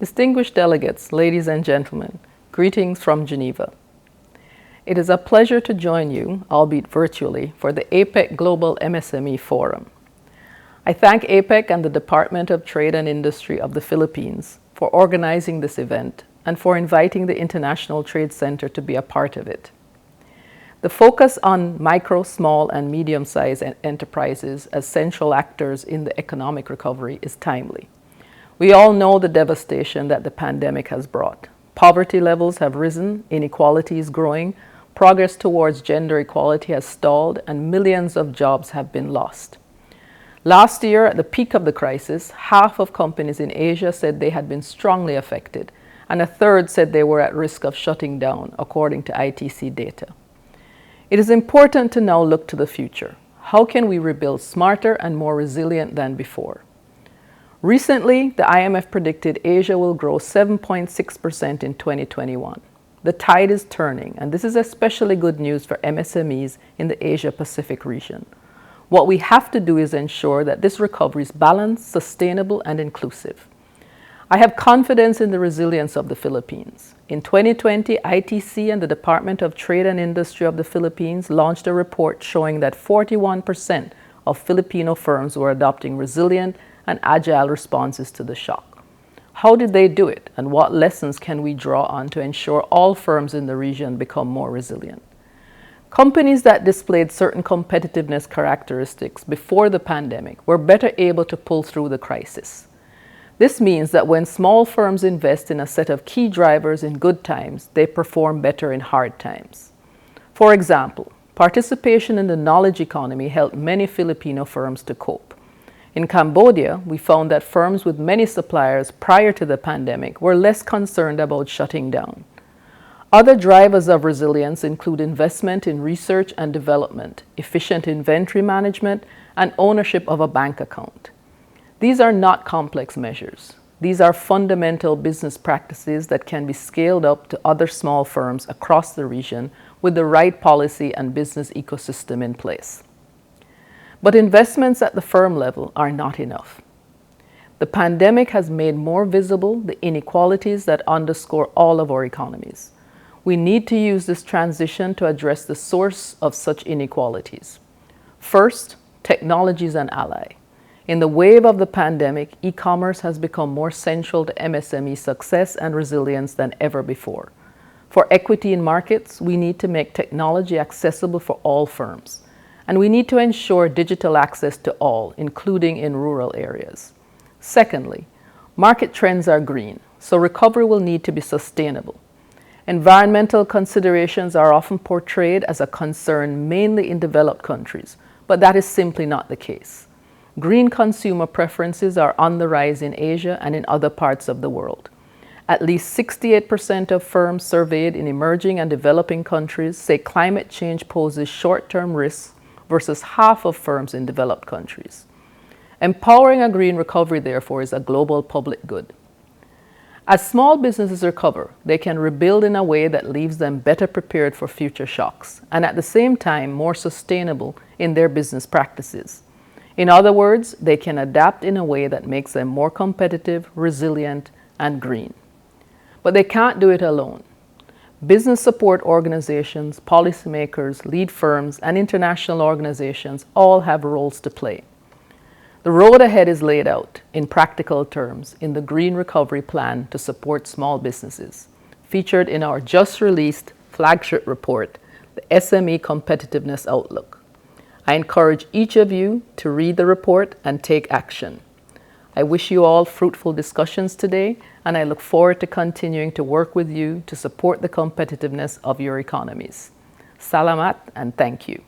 Distinguished delegates, ladies and gentlemen, greetings from Geneva. It is a pleasure to join you, albeit virtually, for the APEC Global MSME Forum. I thank APEC and the Department of Trade and Industry of the Philippines for organizing this event and for inviting the International Trade Center to be a part of it. The focus on micro, small, and medium-sized enterprises as central actors in the economic recovery is timely. We all know the devastation that the pandemic has brought. Poverty levels have risen, inequalities growing, progress towards gender equality has stalled, and millions of jobs have been lost. Last year, at the peak of the crisis, half of companies in Asia said they had been strongly affected, and a third said they were at risk of shutting down, according to ITC data. It is important to now look to the future. How can we rebuild smarter and more resilient than before? Recently, the IMF predicted Asia will grow 7.6% in 2021. The tide is turning, and this is especially good news for MSMEs in the Asia-Pacific region. What we have to do is ensure that this recovery is balanced, sustainable, and inclusive. I have confidence in the resilience of the Philippines. In 2020, ITC and the Department of Trade and Industry of the Philippines launched a report showing that 41% of Filipino firms were adopting resilient and agile responses to the shock. How did they do it, and what lessons can we draw on to ensure all firms in the region become more resilient? Companies that displayed certain competitiveness characteristics before the pandemic were better able to pull through the crisis. This means that when small firms invest in a set of key drivers in good times, they perform better in hard times. For example, participation in the knowledge economy helped many Filipino firms to cope. In Cambodia, we found that firms with many suppliers prior to the pandemic were less concerned about shutting down. Other drivers of resilience include investment in research and development, efficient inventory management, and ownership of a bank account. These are not complex measures. These are fundamental business practices that can be scaled up to other small firms across the region with the right policy and business ecosystem in place. But investments at the firm level are not enough. The pandemic has made more visible the inequalities that underscore all of our economies. We need to use this transition to address the source of such inequalities. First, technology is an ally. In the wave of the pandemic, e-commerce has become more central to MSME success and resilience than ever before. For equity in markets, we need to make technology accessible for all firms. And we need to ensure digital access to all, including in rural areas. Secondly, market trends are green, so recovery will need to be sustainable. Environmental considerations are often portrayed as a concern mainly in developed countries, but that is simply not the case. Green consumer preferences are on the rise in Asia and in other parts of the world. At least 68% of firms surveyed in emerging and developing countries say climate change poses short-term risks versus half of firms in developed countries. Empowering a green recovery, therefore, is a global public good. As small businesses recover, they can rebuild in a way that leaves them better prepared for future shocks, and at the same time more sustainable in their business practices. In other words, they can adapt in a way that makes them more competitive, resilient, and green. But they can't do it alone. Business support organizations, policymakers, lead firms, and international organizations all have roles to play. The road ahead is laid out, in practical terms, in the Green Recovery Plan to support small businesses, featured in our just-released flagship report, the SME Competitiveness Outlook. I encourage each of you to read the report and take action. I wish you all fruitful discussions today, and I look forward to continuing to work with you to support the competitiveness of your economies. Salamat and thank you.